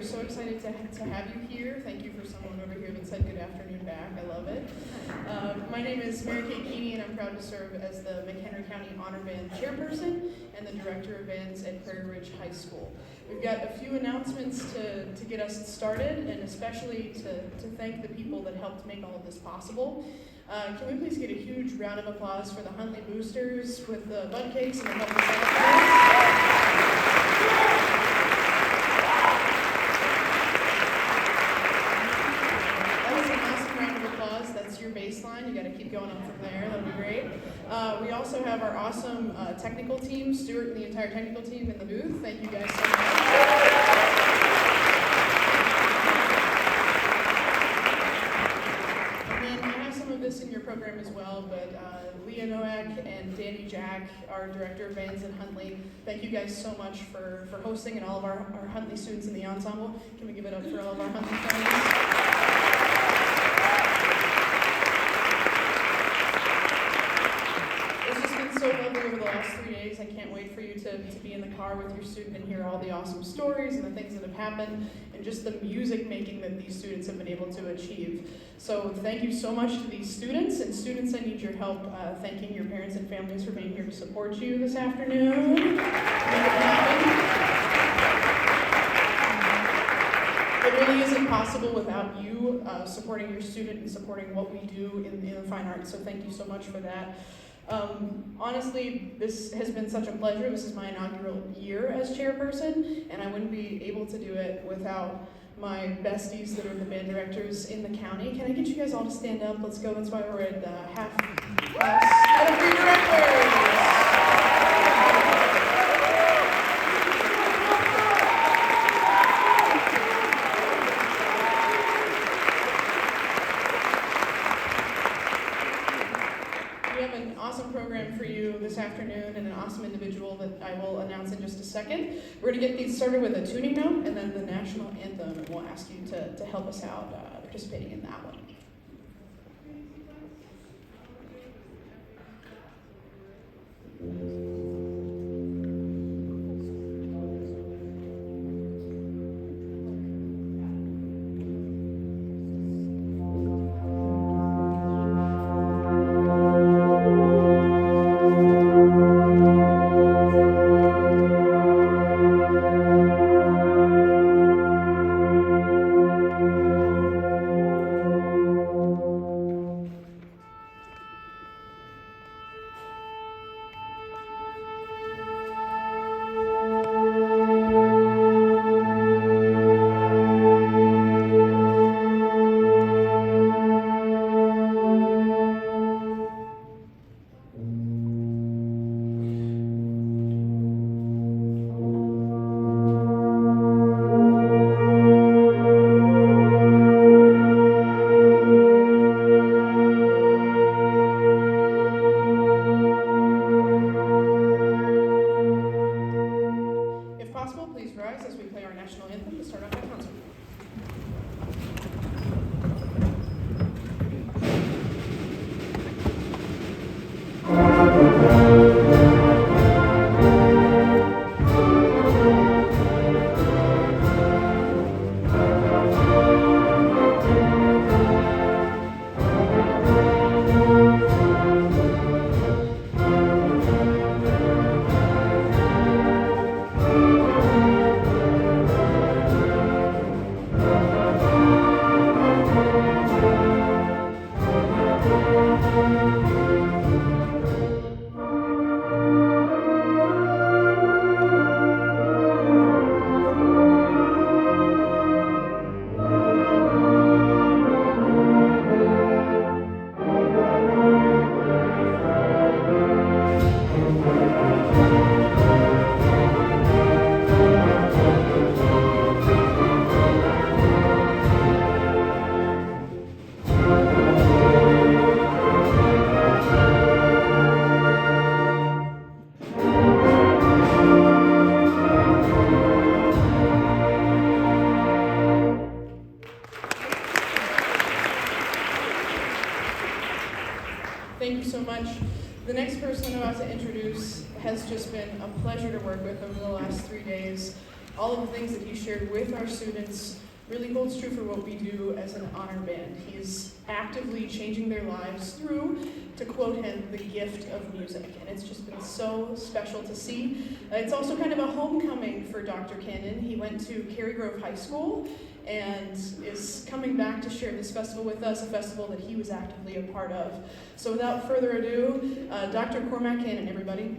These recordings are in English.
so excited to have you here. Thank you for someone over here that said good afternoon back. I love it. My name is Mary Kate Keeney, and I'm proud to serve as the McHenry County Honor Band Chairperson and the Director of Bands at Prairie Ridge High School. We've got a few announcements to get us started, and especially to thank the people that helped make all of this possible. Can we please get a huge round of applause for the Huntley boosters with the bun cakes and the help us That was an awesome round of applause. That's your baseline. You got to keep going up from there. That'd be great. We also have our awesome technical team, Stuart and the entire technical team in the booth. Thank you guys so much. This in your program as well, but Leah Noack and Danny Jack, our Director of Bands at Huntley, thank you guys so much for hosting and all of our Huntley students in the ensemble. Can we give it up for all of our Huntley friends? So lovely over the last 3 days. I can't wait for you to be in the car with your student and hear all the awesome stories and the things that have happened and just the music making that these students have been able to achieve. So thank you so much to these students, and students, I need your help thanking your parents and families for being here to support you this afternoon. Make it happen. It really isn't possible without you supporting your student and supporting what we do in the fine arts, so thank you so much for that. Honestly, this has been such a pleasure. This is my inaugural year as chairperson, and I wouldn't be able to do it without my besties that are the band directors in the county. Can I get you guys all to stand up? Let's go. That's why we're at half out of 3 directors. Program for you this afternoon, and an awesome individual that I will announce in just a second. We're going to get these started with a tuning note and then the national anthem, and we'll ask you to help us out participating in that one. Thank you so much. The next person I'm about to introduce has just been a pleasure to work with over the last 3 days. all of the things that he shared with our students really holds true for what we do as an honor band. He is actively changing their lives through, to quote him, the gift of music. And it's just been so special to see. It's also kind of a homecoming for Dr. Cannon. He went to Cary Grove High School and is coming back to share this festival with us, a festival that he was actively a part of. So without further ado, Dr. Cormac Cannon, everybody.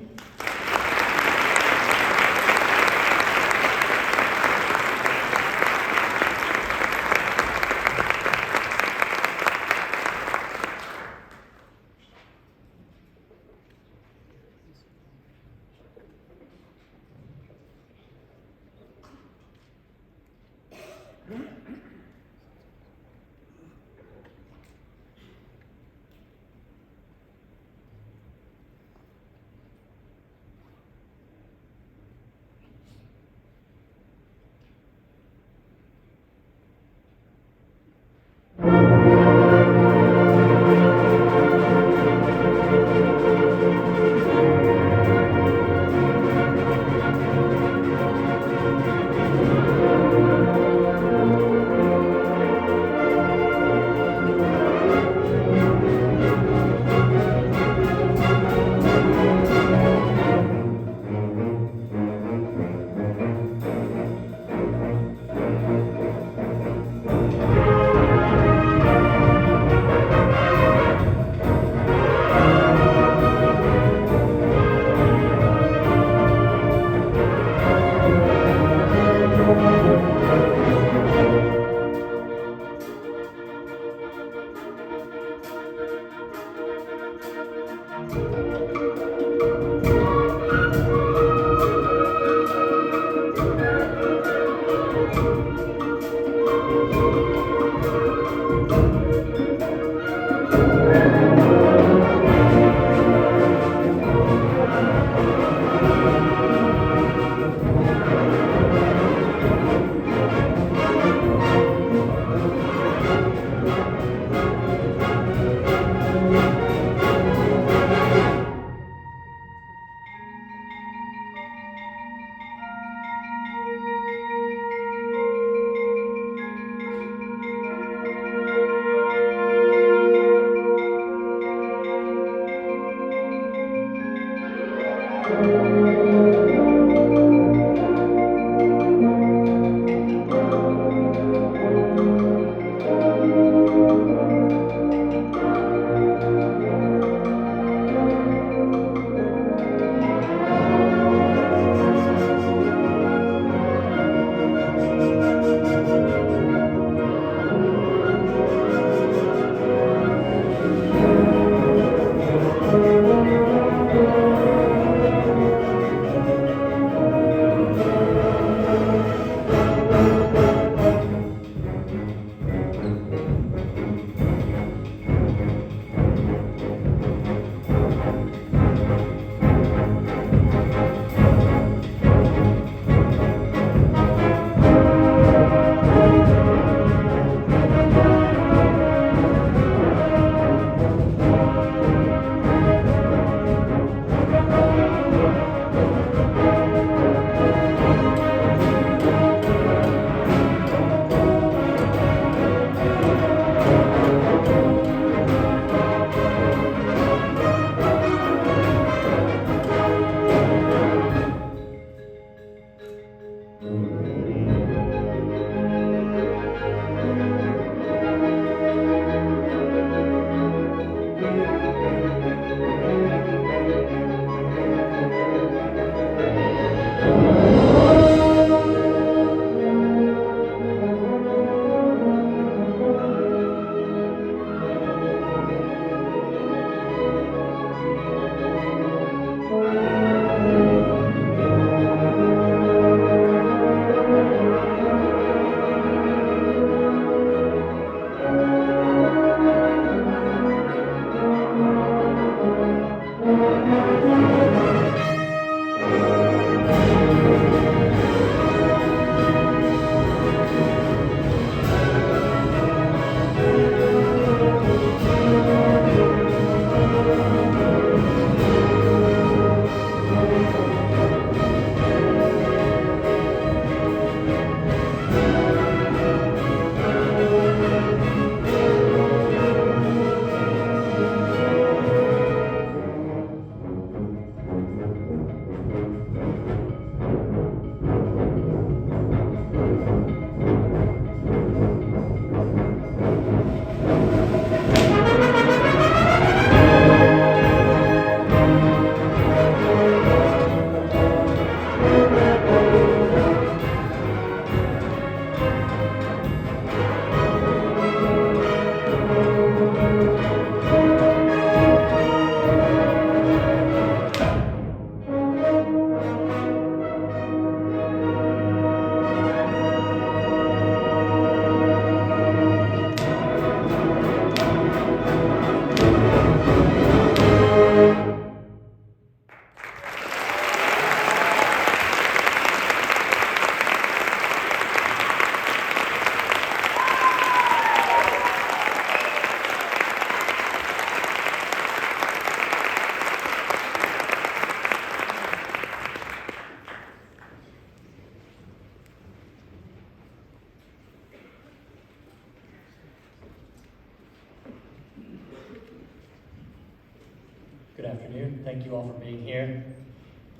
Thank you all for being here.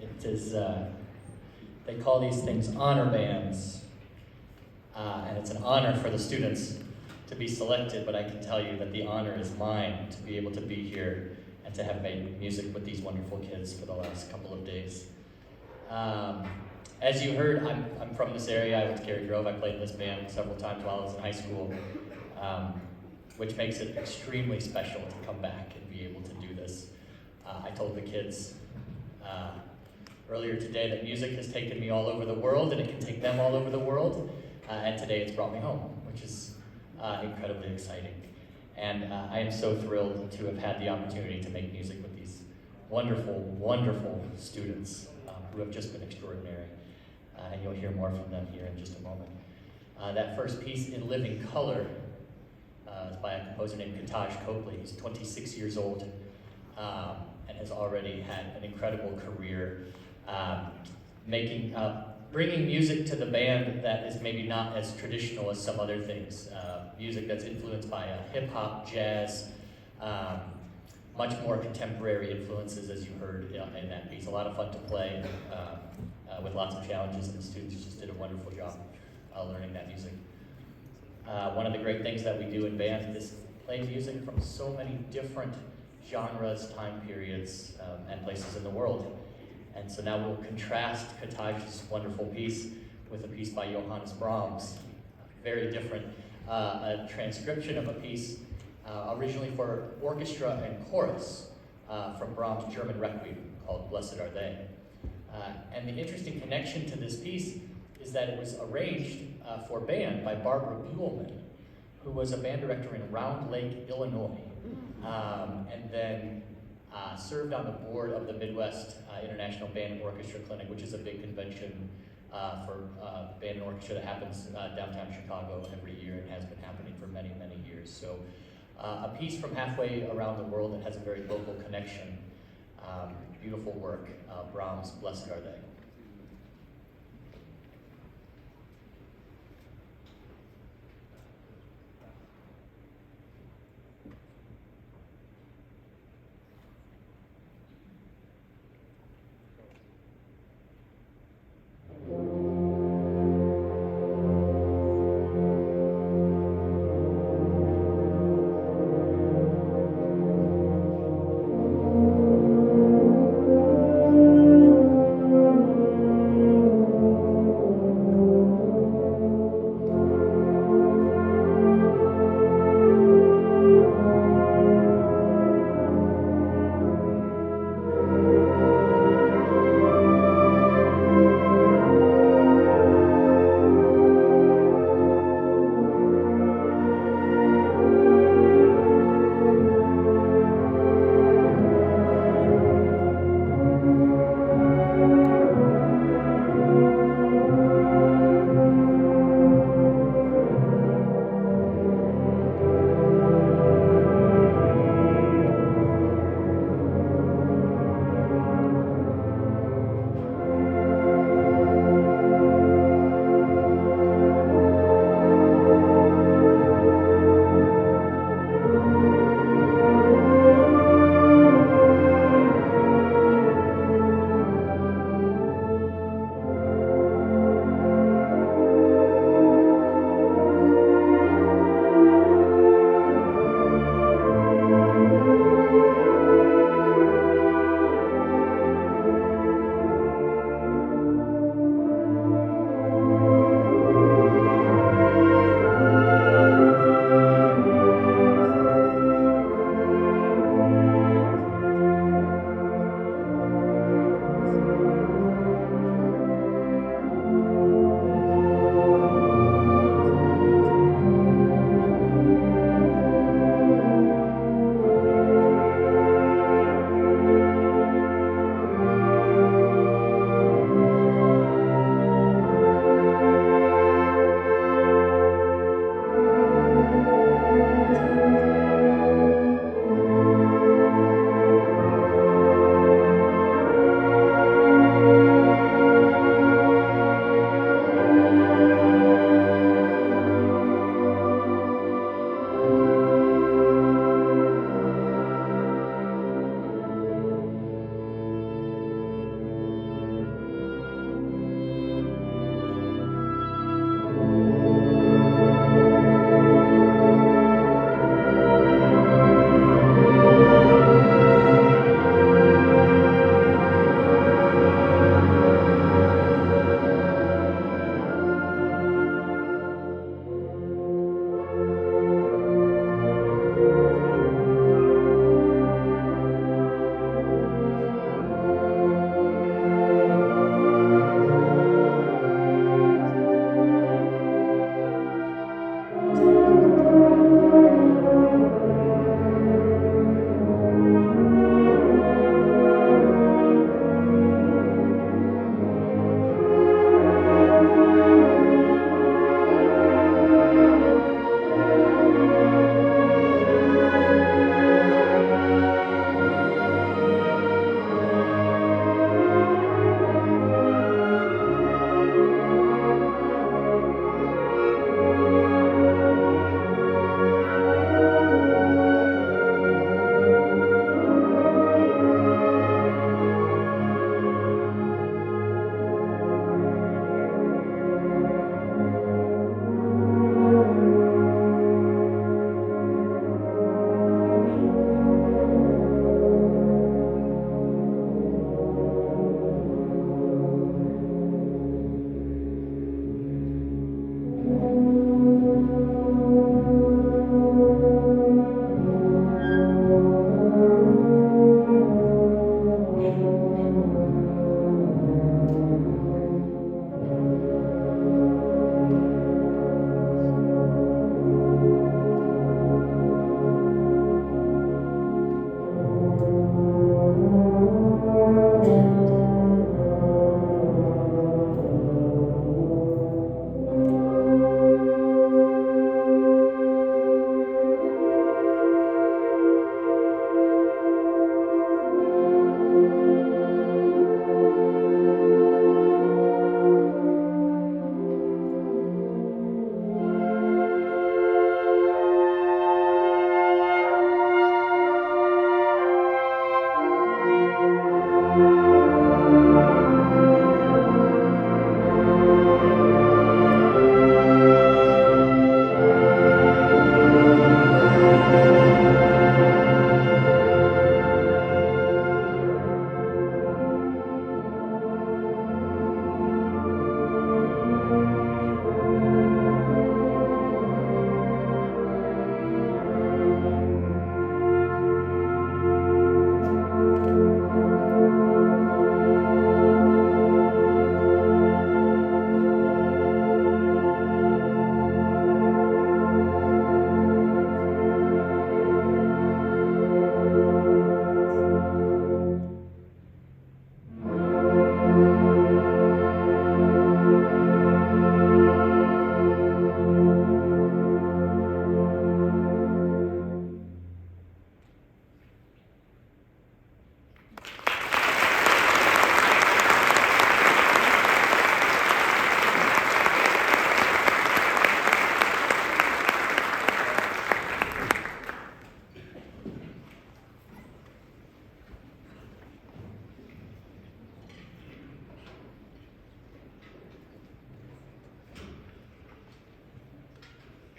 It is, they call these things honor bands, and it's an honor for the students to be selected, but I can tell you that the honor is mine to be able to be here and to have made music with these wonderful kids for the last couple of days. As you heard, I'm from this area. I went to Cary Grove. I played in this band several times while I was in high school, which makes it extremely special to come back and be able to do this. I told the kids earlier today that music has taken me all over the world, and it can take them all over the world, and today it's brought me home, which is incredibly exciting. And I am so thrilled to have had the opportunity to make music with these wonderful, wonderful students who have just been extraordinary. And you'll hear more from them here in just a moment. That first piece, In Living Color, is by a composer named Kathaj Copley. He's 26 years old and has already had an incredible career bringing music to the band that is maybe not as traditional as some other things. Music that's influenced by hip-hop, jazz, much more contemporary influences, as you heard in that piece. A lot of fun to play with lots of challenges, and the students just did a wonderful job learning that music. One of the great things that we do in band is play music from so many different genres, time periods, and places in the world. And so now we'll contrast Kathaj's wonderful piece with a piece by Johannes Brahms. Very different. A transcription of a piece originally for orchestra and chorus from Brahms' German Requiem called Blessed Are They. And the interesting connection to this piece is that it was arranged for band by Barbara Buehlmann, who was a band director in Round Lake, Illinois, and then served on the board of the Midwest International Band and Orchestra Clinic, which is a big convention for band and orchestra that happens downtown Chicago every year and has been happening for many, many years. So a piece from halfway around the world that has a very local connection. Beautiful work, Brahms' Blessed Are They.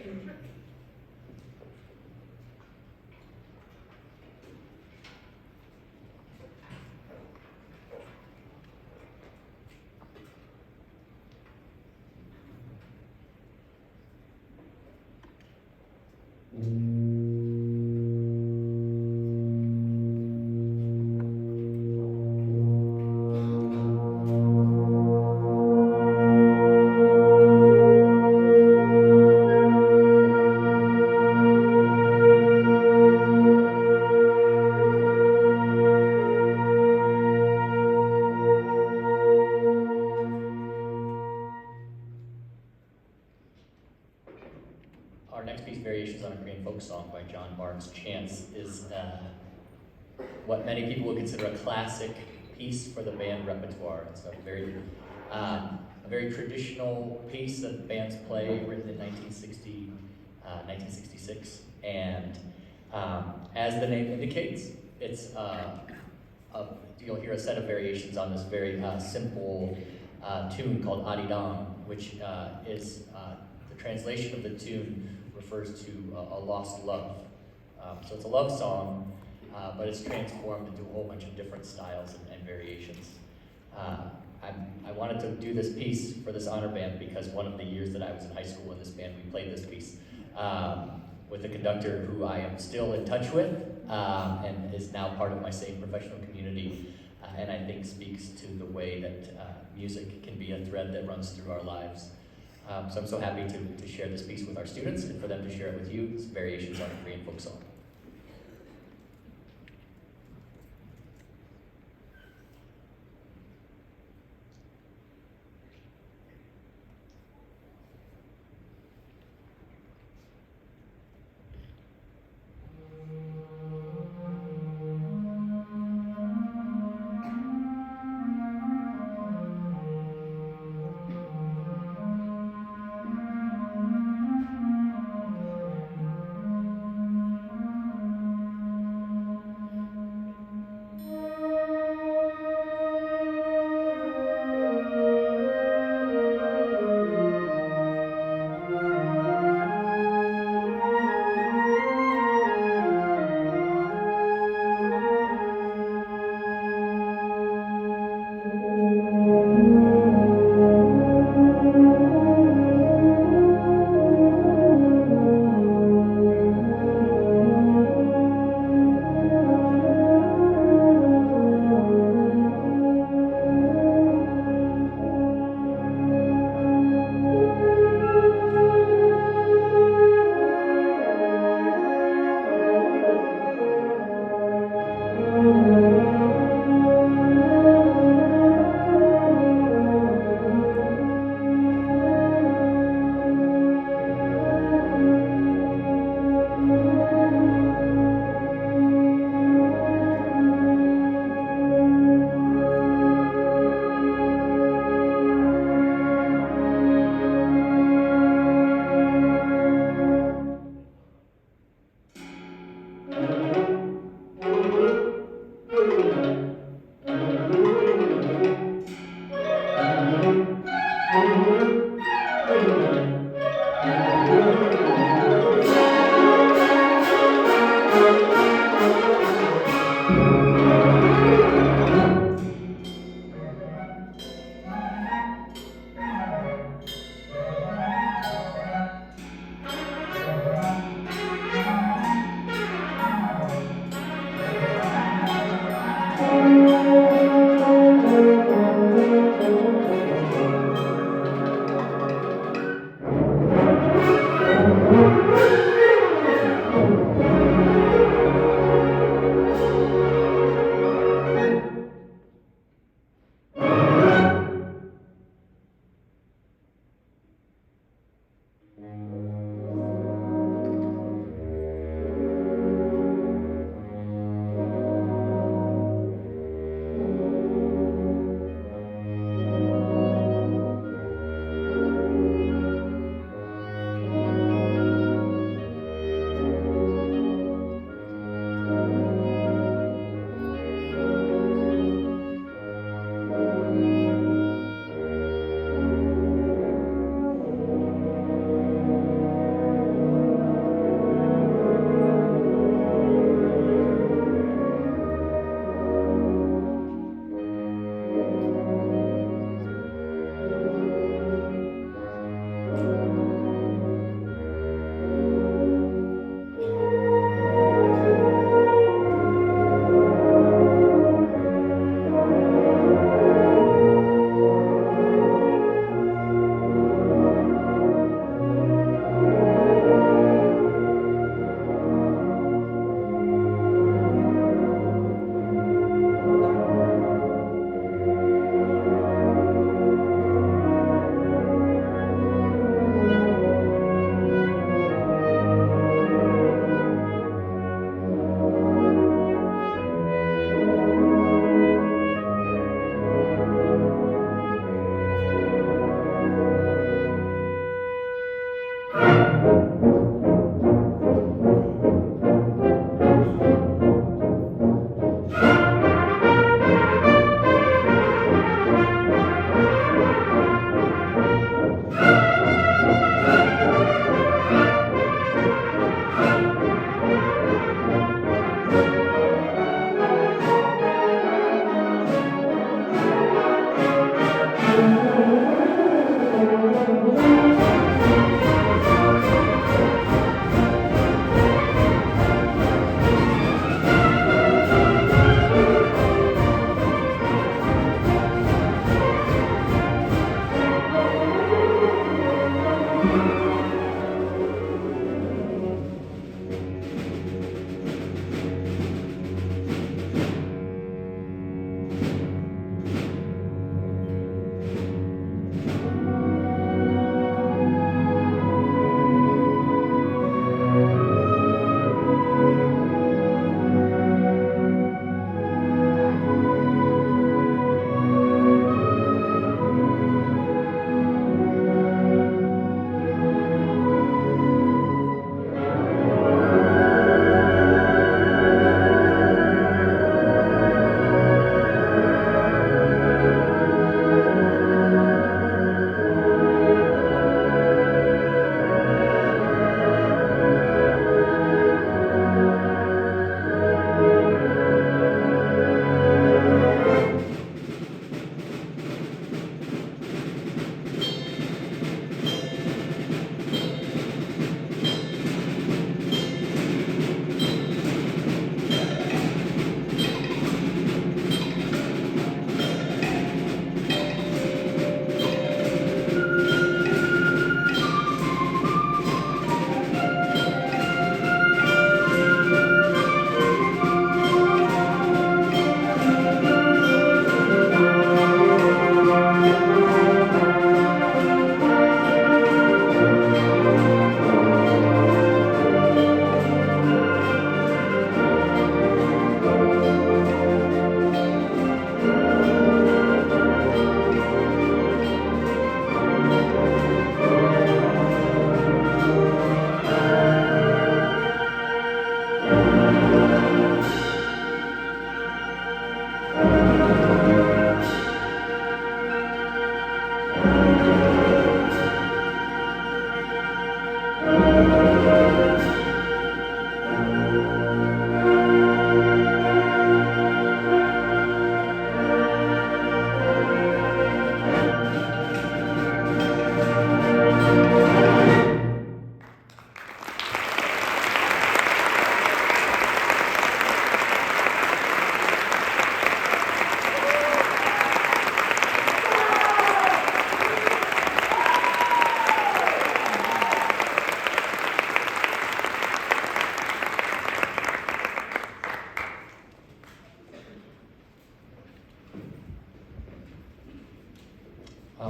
you. Our next piece, Variations on a Korean Folk Song by John Barnes Chance, is what many people would consider a classic piece for the band repertoire. It's a very traditional piece that bands play, written in 1966. And as the name indicates, it's you'll hear a set of variations on this very simple tune called Aridang, which is the translation of the tune refers to a lost love. So it's a love song, but it's transformed into a whole bunch of different styles and variations. I wanted to do this piece for this honor band because one of the years that I was in high school in this band, we played this piece with a conductor who I am still in touch with and is now part of my same professional community, and I think speaks to the way that music can be a thread that runs through our lives. So I'm so happy to share this piece with our students and for them to share it with you. It's Variations on a Korean Folk Song.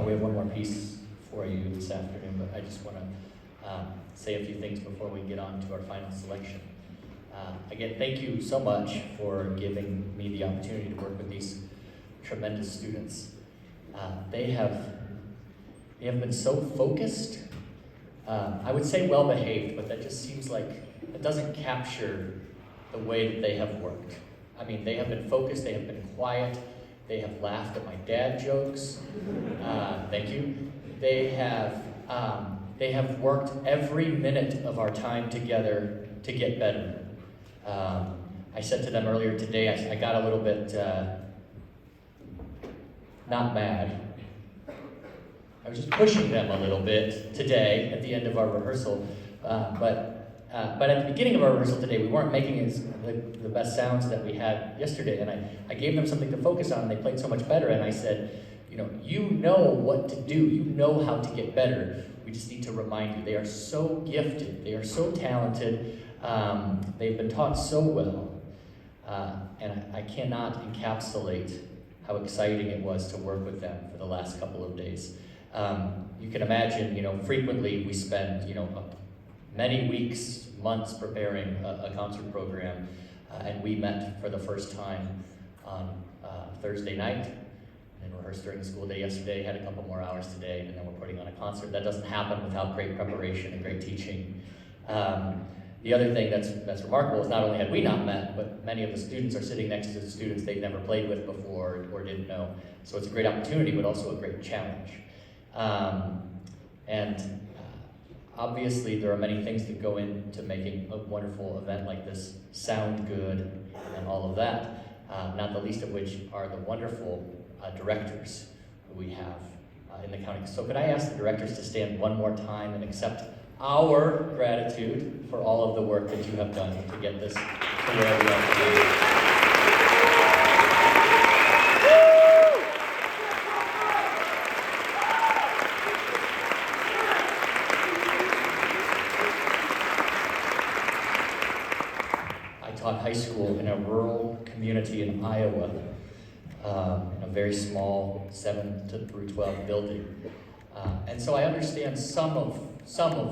We have one more piece for you this afternoon, but I just want to say a few things before we get on to our final selection. Again, thank you so much for giving me the opportunity to work with these tremendous students. They have been so focused, I would say well-behaved, but that just seems like it doesn't capture the way that they have worked. I mean, they have been focused, they have been quiet, they have laughed at my dad jokes. Thank you. They have worked every minute of our time together to get better. I said to them earlier today, I got a little bit not mad. I was just pushing them a little bit today at the end of our rehearsal, but at the beginning of our rehearsal today, we weren't making the best sounds that we had yesterday, and I gave them something to focus on, and they played so much better, and I said, you know what to do, you know how to get better, we just need to remind you. They are so gifted, they are so talented, they've been taught so well, and I cannot encapsulate how exciting it was to work with them for the last couple of days. You can imagine, frequently we spend, many weeks, months preparing a concert program, and we met for the first time on Thursday night, and rehearsed during the school day yesterday, had a couple more hours today, and then we're putting on a concert. That doesn't happen without great preparation and great teaching. The other thing that's remarkable is not only had we not met, but many of the students are sitting next to the students they've never played with before or didn't know. So it's a great opportunity, but also a great challenge. Obviously, there are many things that go into making a wonderful event like this sound good and all of that, not the least of which are the wonderful directors who we have in the county. So could I ask the directors to stand one more time and accept our gratitude for all of the work that you have done to get this to where we are today. taught high school in a rural community in Iowa, in a very small 7 through 12 building. And so I understand some of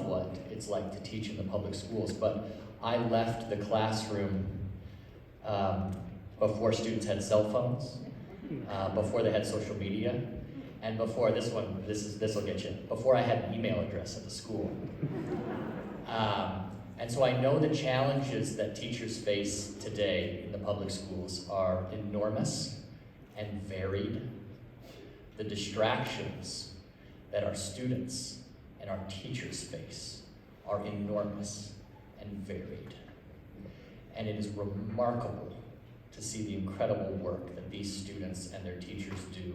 what it's like to teach in the public schools, but I left the classroom before students had cell phones, before they had social media, and before this will get you, before I had an email address at the school. And so I know the challenges that teachers face today in the public schools are enormous and varied. The distractions that our students and our teachers face are enormous and varied. And it is remarkable to see the incredible work that these students and their teachers do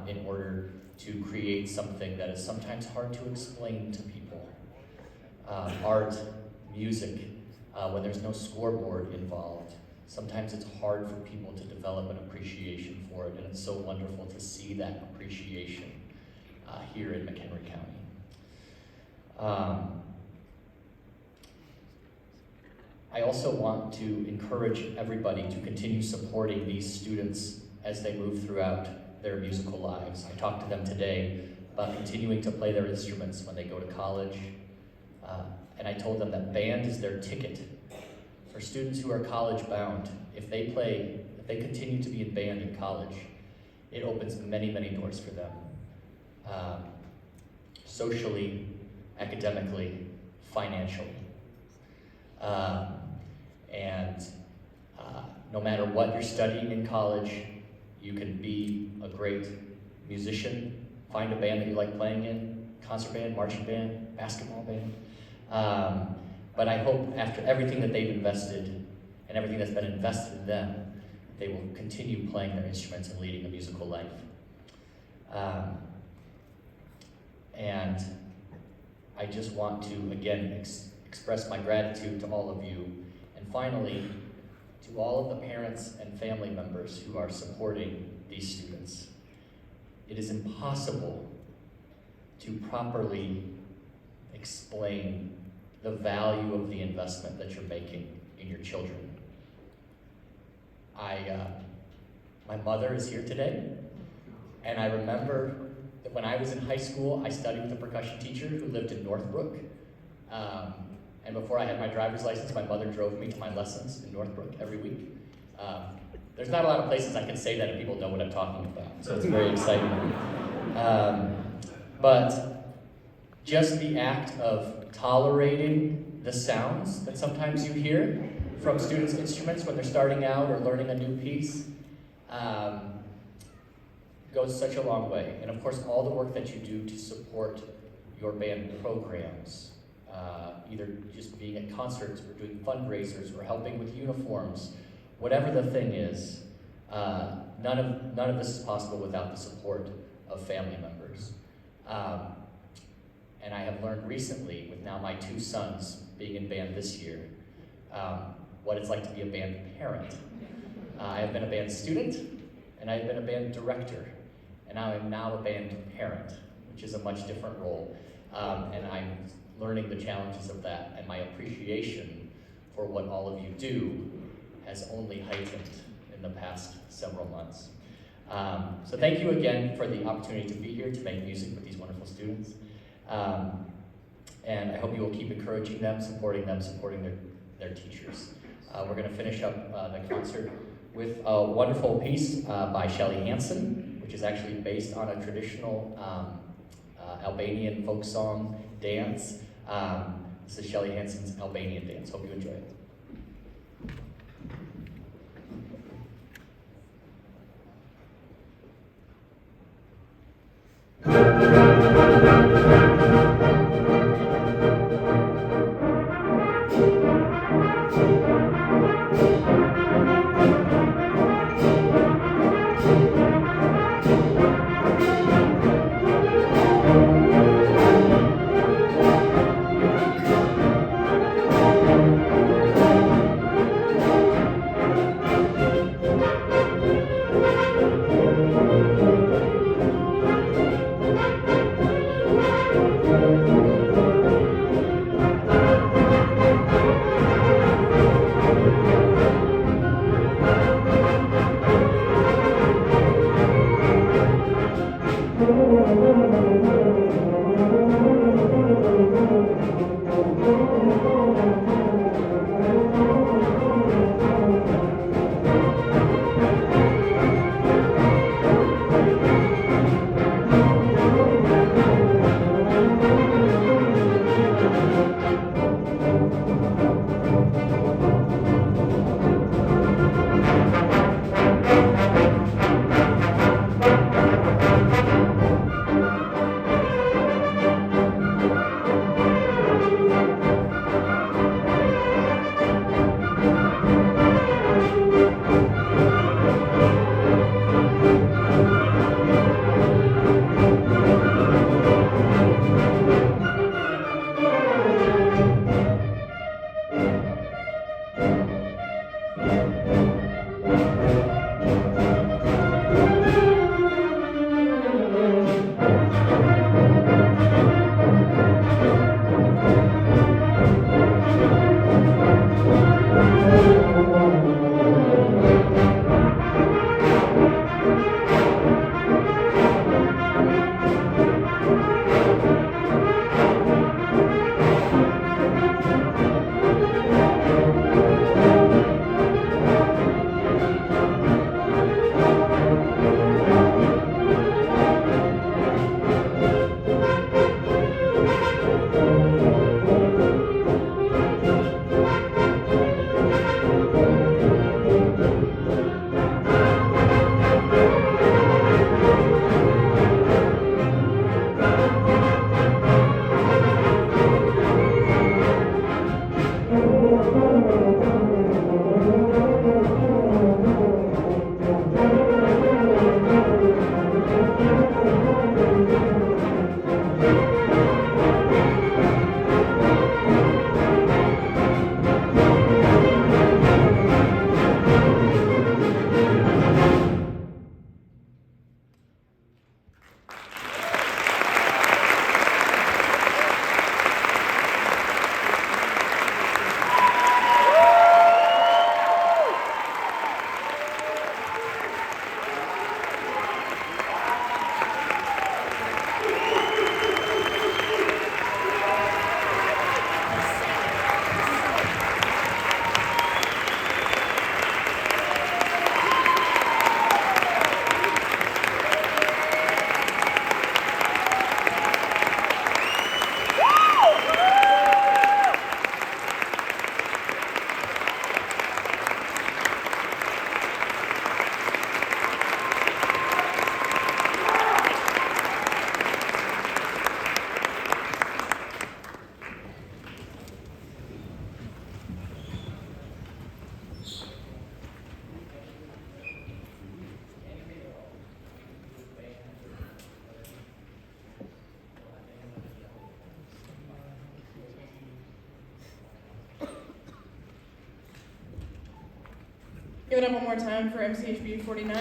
in order to create something that is sometimes hard to explain to people. Art, music, when there's no scoreboard involved, sometimes it's hard for people to develop an appreciation for it, and it's so wonderful to see that appreciation here in McHenry County. I also want to encourage everybody to continue supporting these students as they move throughout their musical lives. I talked to them today about continuing to play their instruments when they go to college, and I told them that band is their ticket. For students who are college bound, if they continue to be in band in college, it opens many, many doors for them. Socially, academically, financially. No matter what you're studying in college, you can be a great musician, find a band that you like playing in, concert band, marching band, basketball band. But I hope after everything that they've invested and everything that's been invested in them, they will continue playing their instruments and leading a musical life. And I just want to, again, express my gratitude to all of you. And finally, to all of the parents and family members who are supporting these students. It is impossible to properly explain the value of the investment that you're making in your children. My mother is here today, and I remember that when I was in high school, I studied with a percussion teacher who lived in Northbrook. And before I had my driver's license, my mother drove me to my lessons in Northbrook every week. There's not a lot of places I can say that and people know what I'm talking about, so it's very exciting. But just the act of tolerating the sounds that sometimes you hear from students' instruments when they're starting out or learning a new piece goes such a long way. And of course, all the work that you do to support your band programs, either just being at concerts or doing fundraisers or helping with uniforms, whatever the thing is, none of this is possible without the support of family members. And I have learned recently, with now my 2 sons being in band this year, what it's like to be a band parent. I have been a band student, and I have been a band director, and I am now a band parent, which is a much different role. And I'm learning the challenges of that, and my appreciation for what all of you do has only heightened in the past several months. So thank you again for the opportunity to be here to make music with these wonderful students. And I hope you will keep encouraging them, supporting their teachers. We're going to finish up the concert with a wonderful piece by Shelley, Hanson, which is actually based on a traditional Albanian folk song dance. This is Shelley Hanson's Albanian dance. Hope you enjoy it. Give it up one more time for MCHB 49.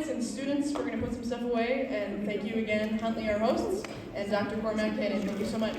And students, we're going to put some stuff away, and thank you again, Huntley, our hosts, and Dr. Cormac, and thank you so much.